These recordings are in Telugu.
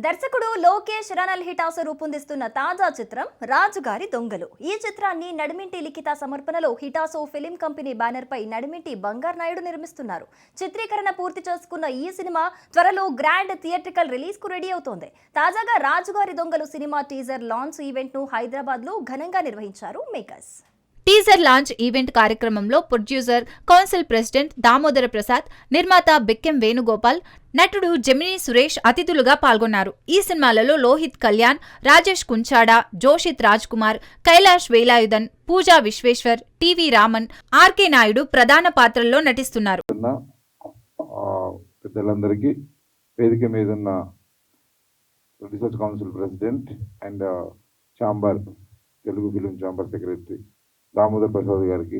దర్శకుడు లోకేష్ రణల్ హిటాసు రూపొందిస్తున్న తాజా చిత్రం రాజుగారి దొంగలు. ఈ చిత్రాన్ని నడిమింటి లిఖిత సమర్పణలో హిటాసో ఫిలిం కంపెనీ బ్యానర్ పై నడిమింటి బంగారు నాయుడు నిర్మిస్తున్నారు. చిత్రీకరణ పూర్తి చేసుకున్న ఈ సినిమా త్వరలో గ్రాండ్ థియేట్రికల్ రిలీజ్ కు రెడీ అవుతోంది. తాజాగా రాజుగారి దొంగలు సినిమా టీజర్ లాంచ్ ఈవెంట్ ను హైదరాబాద్ లో ఘనంగా నిర్వహించారు మేకర్స్. టీజర్ లాంచ్ ఈవెంట్ కార్యక్రమంలో producer, council president Damodara Prasad, నిర్మాత బిక్కెం వేణుగోపాల్, నటుడు జెమినీ సురేష్ అతిథులుగా పాల్గొన్నారు. ఈ సినిమాలలో లోహిత్ కళ్యాణ్, రాజేష్ కుంచాడా, జోషిత్ రాజ్ కుమార్, కైలాష్ వేలాయుధన్, పూజా విశ్వేశ్వర్, టీవీ రామన్, ఆర్కే నాయుడు ప్రధాన పాత్రల్లో నటిస్తున్నారు. పెద్దలందరికీ వేదిక మీద ఉన్న research council president and chamber Telugu film chamber secretary Damodar Prasad గారికి,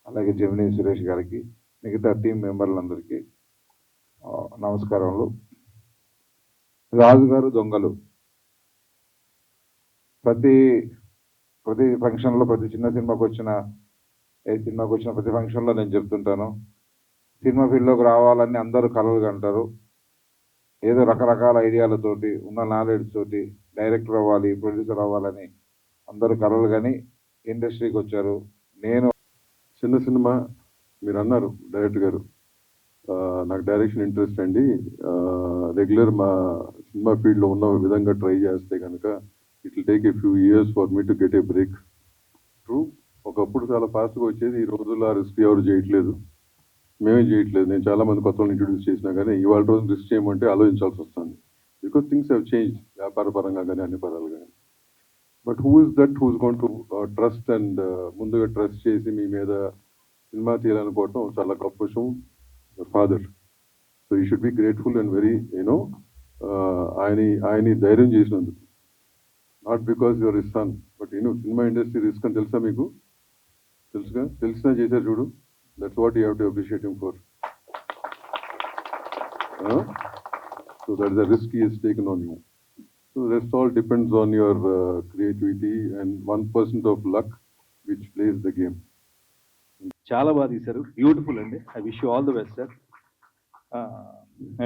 అలాగే జెమినీ సురేష్ గారికి, మిగతా టీం మెంబర్లందరికీ నమస్కారములు. రాజుగారు దొంగలు ప్రతి ఫంక్షన్లో, ప్రతి చిన్న సినిమాకి వచ్చిన ప్రతి ఫంక్షన్లో నేను చెప్తుంటాను, సినిమా ఫీల్డ్లోకి రావాలని అందరూ కలలు కంటారు. ఏదో రకరకాల ఐడియాలతోటి, ఉన్న నాలెడ్జ్ తోటి డైరెక్టర్ అవ్వాలి, ప్రొడ్యూసర్ అవ్వాలని అందరూ కలలు కానీ ఇండస్ట్రీకి వచ్చారు. నేను చిన్న సినిమా మీరు అన్నారు డైరెక్టర్ గారు, నాకు డైరెక్షన్ ఇంట్రెస్ట్ అండి, రెగ్యులర్ మా సినిమా ఫీల్డ్లో ఉన్న విధంగా ట్రై చేస్తే కనుక it will take a few years for me to get a break. True, ఒకప్పుడు చాలా ఫాస్ట్గా వచ్చేది, ఈ రోజుల్లో ఆ రిస్క్ ఎవరు చేయట్లేదు, మేమే చేయట్లేదు. నేను చాలా మంది కొత్త వాళ్ళని ఇంట్రొడ్యూస్ చేసినా కానీ ఇవాళ రోజు రిస్క్ చేయమంటే ఆలోచించాల్సి వస్తుంది. బికాస్ థింగ్స్ హ్యావ్ చేంజ్, వ్యాపార పరంగా కానీ అన్ని పరాలు కానీ. But who is that who's gone to trust and ముందుగా ట్రస్ట్ చేసి మీ మీద సినిమా తీయాలనుకోవటం చాలా గొప్ప విషయం. Your father, so you should be grateful and very you know ఆయన ధైర్యం చేసినందుకు. Not because your is son, but cinema industry risk అని తెలుసా మీకు? తెలిసినా చేశారు చూడు. That's what you have to appreciate him for. So that is the risk he has taken on you. So rest all depends on your creativity and 1% of luck which plays the game. చాలా బాగా తీశారు, బ్యూటిఫుల్ అండి. I wish you all the best sir.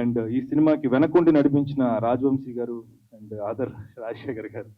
And ఈ సినిమాకి వెనకుండి నడిపించిన రాజవంశీ గారు అండ్ ఆదర్ రాజశేఖర్ గారు,